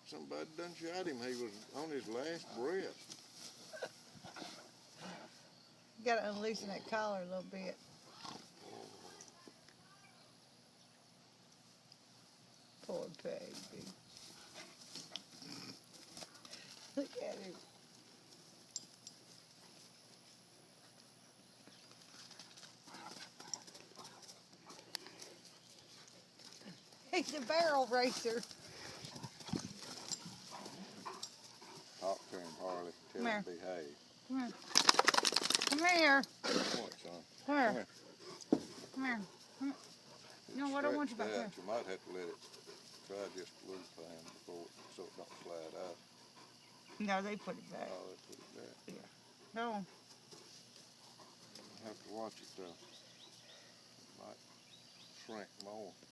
somebody done shot him. He was on his last breath. You gotta unloosen that collar a little bit. Poor baby. Look at him. He's a barrel racer. Talk to him, Harley. Tell Come him to behave. Come here. Come here. Come on, son. Come here. Come here. Come here. Come here. No, what I want you back Stretch here. that. You might have to let it try just a little time before so it don't slide out. No, they put it back. Oh, they put it back. Yeah. Go on. You have to watch it though. It might shrink more.